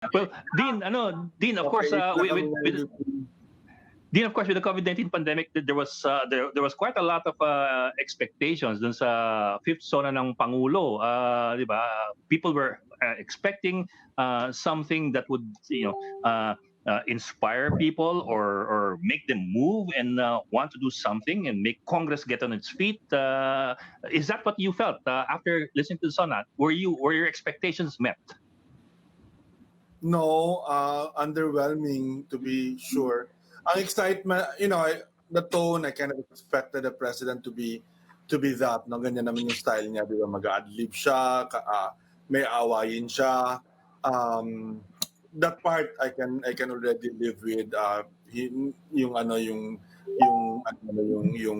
Well, Dean, of course, Dean, of course, with the COVID-19 pandemic, there was quite a lot of expectations dun sa fifth SONA ng Pangulo, di ba? People were expecting something that would, inspire people or make them move and want to do something and make Congress get on its feet. Is that what you felt after listening to the SONA? Were your expectations met? No, underwhelming to be sure. Ang excitement, the tone, I kind of expected the president to be that. No, ganyan naman yung style niya, di ba? Mag-adlib siya, may awayin siya. That part I can already live with. Yung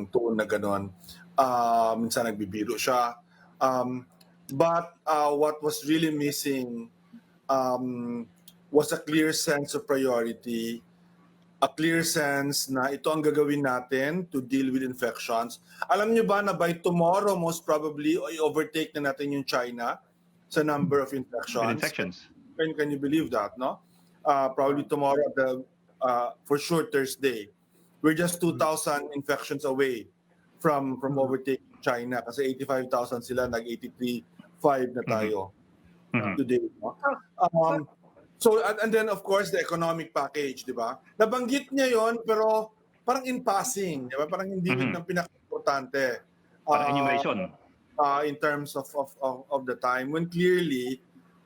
tone na ganon. Minsan nagbibiro siya. But what was really missing was a clear sense of priority, a clear sense na ito ang gagawin natin to deal with infections. Alam niyo ba na by tomorrow, most probably, overtake na natin yung China sa number of infections. Can you believe that, no? Probably tomorrow, for sure Thursday. We're just 2,000 infections away from overtaking China kasi 85,000 sila, nag-83.5 na tayo today. No? So, and then of course, the economic package, di ba? Nabanggit niya yon pero parang in passing, di ba? Parang hindi yun ang pinaka-importante. Parang enumeration. In terms of the time, when clearly,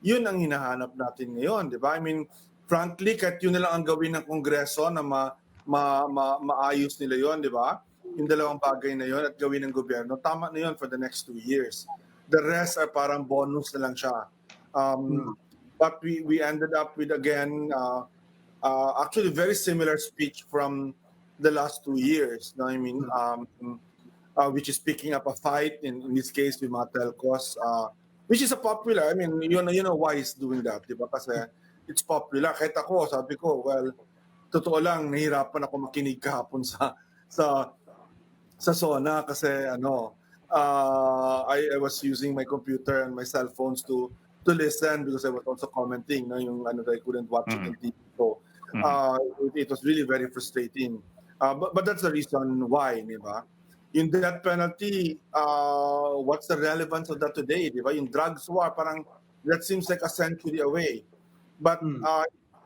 yun ang hinahanap natin ngayon, di ba? I mean, frankly, kahit yun na lang ang gawin ng Kongreso na maayos nila yon, di ba? Yung dalawang bagay na yon at gawin ng gobyerno, tama na yon for the next 2 years. The rest are parang bonus na lang siya. But we ended up with, again, actually very similar speech from the last 2 years. No? I mean, which is picking up a fight, in this case, with mga telcos, which is a popular, I mean, you know why he's doing that, di ba? Kasi it's popular. Kahit ako, sabi ko, well, totoo lang, nahirapan ako makinig kahapon sa SONA kasi I was using my computer and my cell phones to listen because I was also commenting, no, yung I couldn't watch it on TV. So it was really very frustrating. But that's the reason why, di ba? Yung death penalty, what's the relevance of that today, di ba? Yung drugs war, parang that seems like a century away. But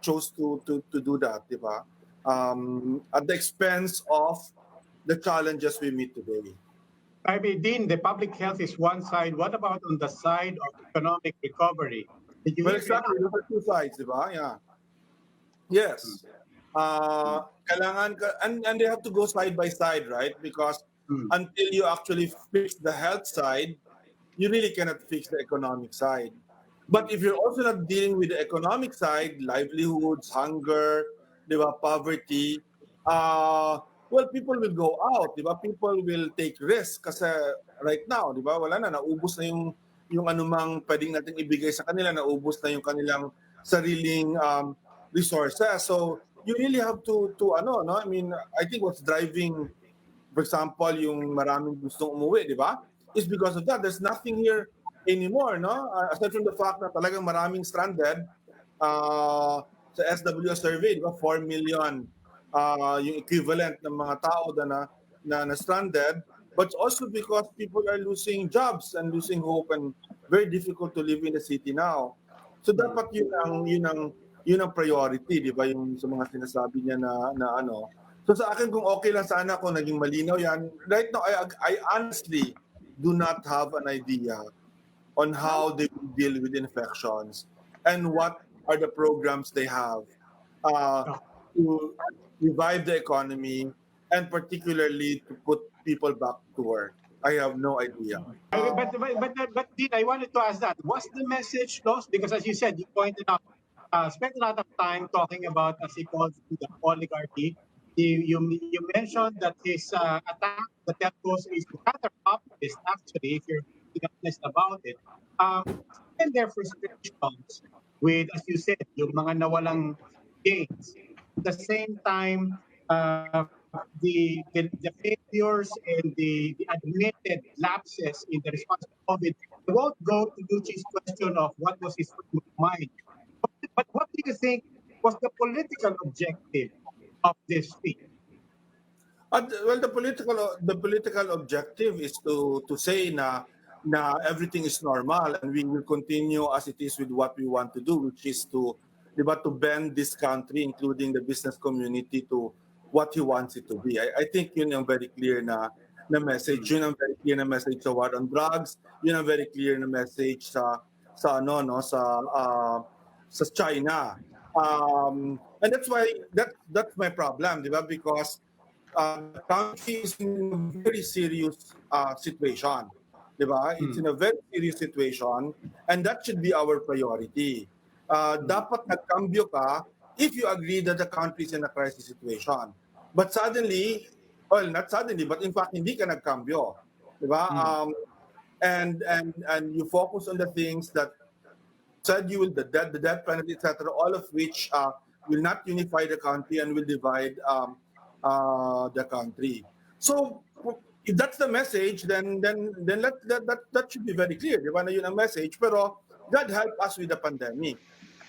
chose to do that, di ba? At the expense of the challenges we meet today. I mean, Dean, the public health is one side. What about on the side of economic recovery? Well, exactly. There are two sides, di ba? Yeah. Yes. Kailangan and they have to go side by side, right? Because until you actually fix the health side, you really cannot fix the economic side. But if you're also not dealing with the economic side, livelihoods, hunger, di ba, poverty, well, people will go out, di ba? People will take risks kasi right now, di ba? Wala na, naubos na yung anumang pwedeng natin ibigay sa kanila, naubos na yung kanilang sariling resources. So you really have to no? I mean, I think what's driving, for example, yung maraming gustong umuwi, di ba? Is because of that. There's nothing here anymore, no? Aside from the fact na talagang maraming stranded, sa SWS survey, di ba? 4 million yung equivalent ng mga tao na stranded, but also because people are losing jobs and losing hope and very difficult to live in the city now. So dapat yun ang priority, di ba, yung sa mga sinasabi niya na ano. So sa akin, kung okay lang sana kung naging malinaw yan, right now I honestly do not have an idea on how they will deal with infections and what are the programs they have to revive the economy and particularly to put people back to work. I have no idea. But Dean, I wanted to ask that. Was the message lost? Because as you said, you pointed out, spent a lot of time talking about, as he calls it, the oligarchy. You mentioned that his attack, the telcos, is rather populist, actually, if you're honest about it. And their frustrations with, as you said, yung mga nawalang gains. At the same time, the failures and the admitted lapses in the response to COVID. I won't go to Lucci's question of what was his mind. But what do you think was the political objective of this speech? Well, the political objective is to say na everything is normal and we will continue as it is with what we want to do, which is to, di ba, to bend this country, including the business community, to what he wants it to be. I think yun ang very clear na message. Yun ang very clear na message sa war on drugs. Yun ang very clear na message sa ano no sa China. And that's why that's my problem, di ba? Because the country is in a very serious situation. Diba? It's in a very serious situation and that should be our priority. Dapat nagkambyo ka if you agree that the country is in a crisis situation. But suddenly, well, not suddenly, but in fact, hindi ka nagkambyo. Diba? And you focus on the things that said you will, the death penalty, etc., all of which will not unify the country and will divide the country. So if that's the message, then that should be very clear. Di ba na yun ang message? Pero God help us with the pandemic.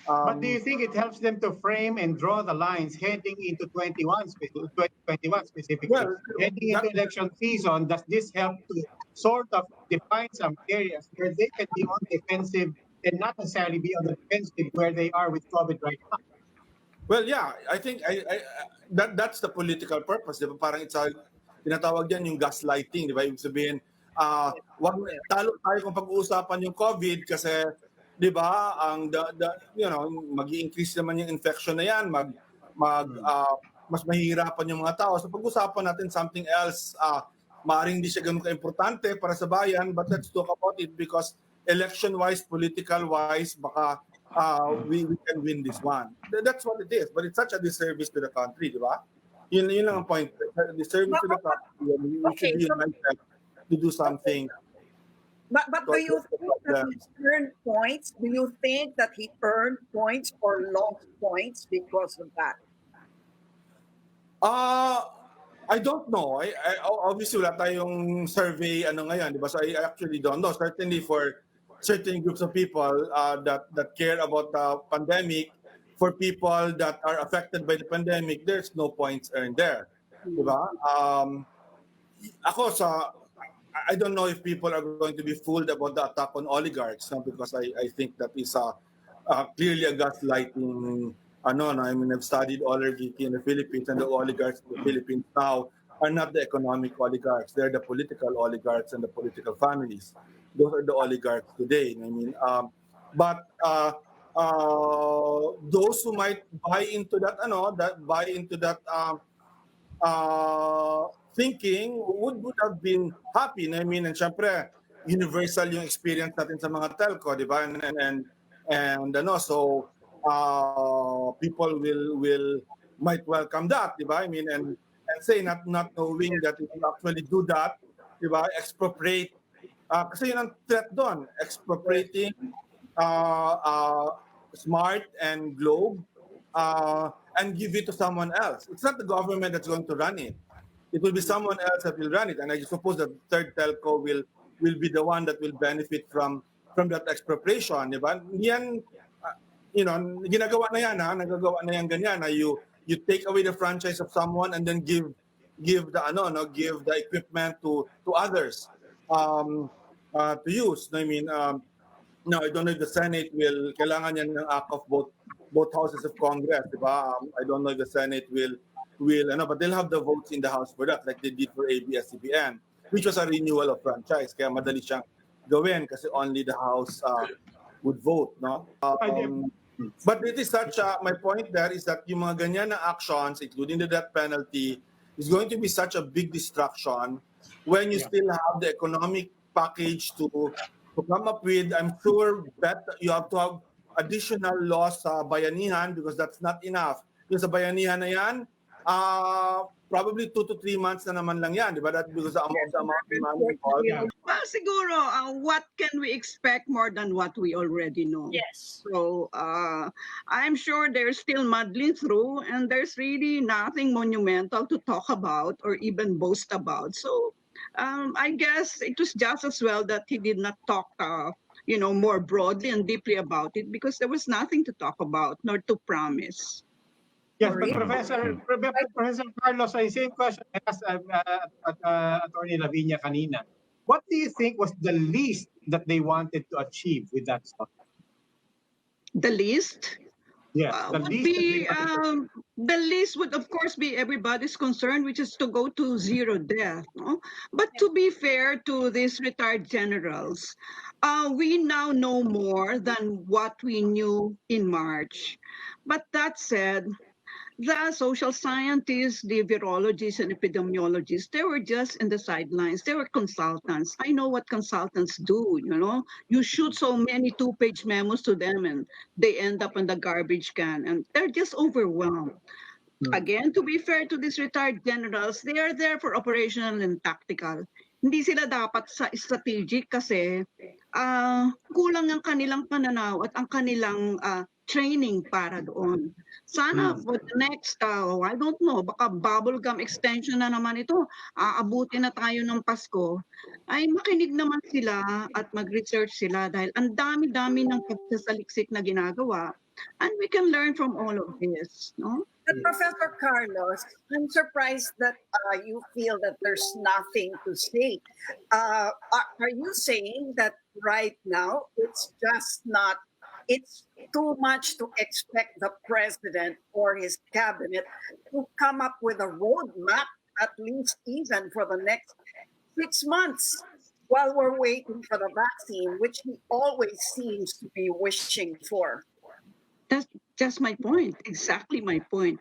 But do you think it helps them to frame and draw the lines heading into 2021 specifically? Well, heading into election season, does this help to sort of define some areas where they can be on the defensive and not necessarily be on the defensive where they are with COVID right now? Well, yeah, I think that's the political purpose. Di ba? Parang tinatawag yan yung gaslighting, di ba? Ibig sabihin, talo tayo kung pag-uusapan yung COVID kasi, di ba, mag-i-increase naman yung infection na yan, mas mahihirapan yung mga tao. So pag-usapan natin something else, maaaring hindi siya ganun ka-importante para sa bayan, but let's talk about it because election-wise, political-wise, baka we can win this one. That's what it is. But it's such a disservice to the country, di ba? Yun lang ang point. Disservice to the country. We should be united to do something. But do you think that he earned points? Do you think that he earned points or lost points because of that? I don't know. I obviously wala tayong survey ngayon, di ba? So I actually don't know. Certainly for certain groups of people that care about the pandemic, for people that are affected by the pandemic, there's no points earned there. Diba? I don't know if people are going to be fooled about the attack on oligarchs, no? Because I think that is clearly a gaslighting. I mean, I've studied oligarchy in the Philippines, and the oligarchs in the Philippines now are not the economic oligarchs. They're the political oligarchs and the political families. Those are the oligarchs today. I mean, but those who might buy into that thinking would have been happy. I mean, and syempre, universal yung experience natin sa mga telco, di ba? And so people might welcome that, di ba? I mean, and say not knowing that if you actually do that, di ba? Expropriate. Kasi yun ang threat doon, expropriating Smart and Globe and give it to someone else. It's not the government that's going to run it. It will be someone else that will run it. And I suppose the third telco will be the one that will benefit from that expropriation. Diba? Yan, ginagawa na yan, nagagawa na yan ganyan. You take away the franchise of someone and then give the equipment to others to use. I mean, no, I don't know if the Senate will, kailangan yan ng act of both houses of Congress, diba? I don't know if the Senate will, but they'll have the votes in the House for that, like they did for ABS-CBN, which was a renewal of franchise. Kaya madali siyang gawin kasi only the House would vote, no? But it is such my point there is that yung mga ganyan na actions, including the death penalty, is going to be such a big distraction when you still have the economic package to come up with. I'm sure that you have to have additional laws sa bayanihan because that's not enough. Yung sa bayanihan na yan, probably 2 to 3 months na naman lang yan, di ba? That because the amount of money involved. Well, siguro, what can we expect more than what we already know? Yes. So, I'm sure they're still muddling through, and there's really nothing monumental to talk about or even boast about. So, I guess it was just as well that he did not talk more broadly and deeply about it because there was nothing to talk about nor to promise. Yes, but Really? Professor Carlos, the same question I asked Attorney Lavinia kanina. What do you think was the least that they wanted to achieve with that stuff? The least Yes, the would least that they be wanted to the least would of course be everybody's concern, which is to go to zero death. No? But to be fair to these retired generals, we now know more than what we knew in March. But that said, the social scientists, the virologists and epidemiologists, they were just in the sidelines. They were consultants. I know what consultants do, You shoot so many two-page memos to them and they end up in the garbage can and they're just overwhelmed. Again, to be fair to these retired generals, they are there for operational and tactical. Hindi sila dapat sa strategic kasi kulang ang kanilang pananaw at ang kanilang training para doon. Sana for the next, I don't know, baka bubble gum extension na naman ito, aabutin na tayo ng Pasko, ay makinig naman sila at mag-research sila dahil ang dami-dami ng pagsasaliksik na ginagawa and we can learn from all of this, no? But Professor Carlos, I'm surprised that you feel that there's nothing to say. Are you saying that right now it's just not, it's too much to expect the president or his cabinet to come up with a roadmap, at least even for the next 6 months, while we're waiting for the vaccine, which he always seems to be wishing for? That's just my point, exactly my point.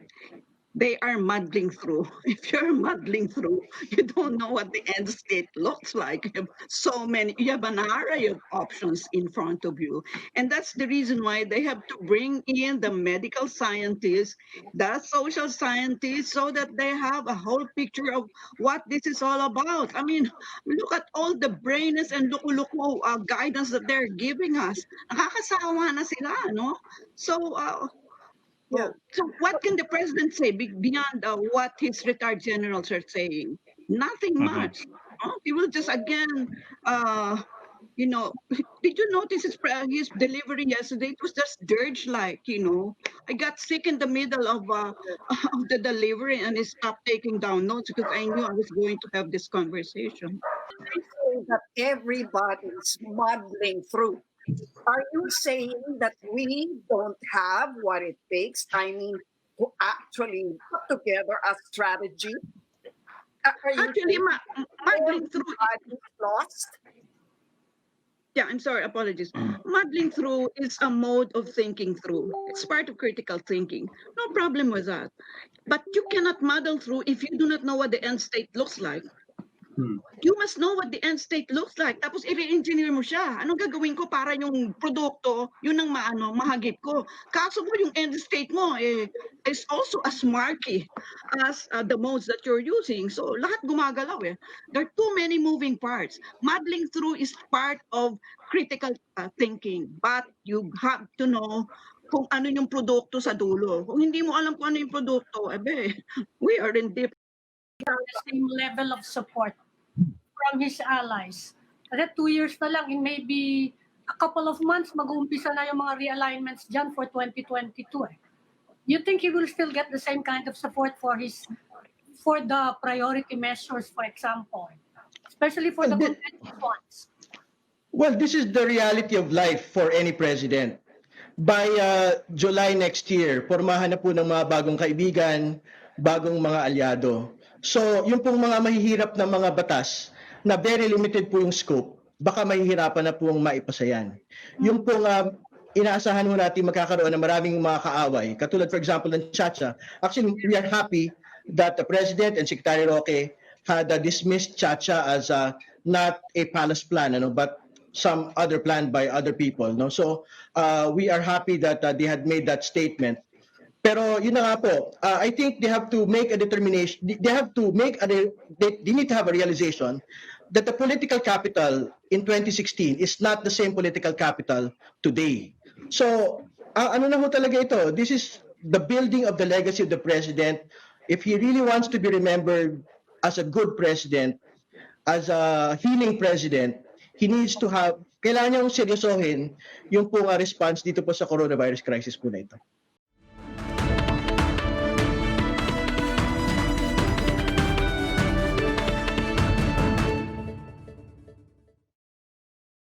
They are muddling through. If you're muddling through, you don't know what the end state looks like. You have an array of options in front of you. And that's the reason why they have to bring in the medical scientists, the social scientists, so that they have a whole picture of what this is all about. I mean, look at all the brainless and luku-luku guidance that they're giving us. Nakakasawa na sila, no? So, so what can the president say beyond what his retired generals are saying? Nothing much. He will just again, did you notice his delivery yesterday? It was just dirge-like, I got sick in the middle of the delivery and I stopped taking down notes because I knew I was going to have this conversation. I say that everybody's muddling through. Are you saying that we don't have what it takes, to actually put together a strategy? Are you Actually, muddling through. everybody's lost? Yeah, I'm sorry, apologies. Muddling through is a mode of thinking through. It's part of critical thinking. No problem with that. But you cannot muddle through if you do not know what the end state looks like. You must know what the end state looks like. Tapos i-re-engineer mo siya. Anong gagawin ko para yung produkto, yun ang mahagip ko. Kaso mo yung end state mo is also as murky as the modes that you're using. So lahat gumagalaw eh. There are too many moving parts. Muddling through is part of critical thinking. But you have to know kung ano yung produkto sa dulo. Kung hindi mo alam kung ano yung produkto, we are in deep. The same level of support from his allies. Kasi 2 years na lang, in maybe a couple of months, mag-uumpisa na yung mga realignments dyan for 2022. You think he will still get the same kind of support for the priority measures, for example, especially for the competitive ones? Well, this is the reality of life for any president. By July next year, pormahan na po ng mga bagong kaibigan, bagong mga alyado. So, yung pong mga mahihirap na mga batas na very limited po yung scope, baka mahihirapan na pong maipasa yan. Yung pong inaasahan mo natin magkakaroon ng maraming mga kaaway, katulad for example ng Chacha. Actually, we are happy that the President and Secretary Roque had dismissed Chacha as not a palace plan, but some other plan by other people. No? So, we are happy that they had made that statement. Pero yun na nga po, I think they have to make a determination, they need to have a realization that the political capital in 2016 is not the same political capital today. So, ano na ho talaga ito? This is the building of the legacy of the president. If he really wants to be remembered as a good president, as a healing president, he needs to have kailangan niyang seryosohin yung po response dito po sa coronavirus crisis po na ito.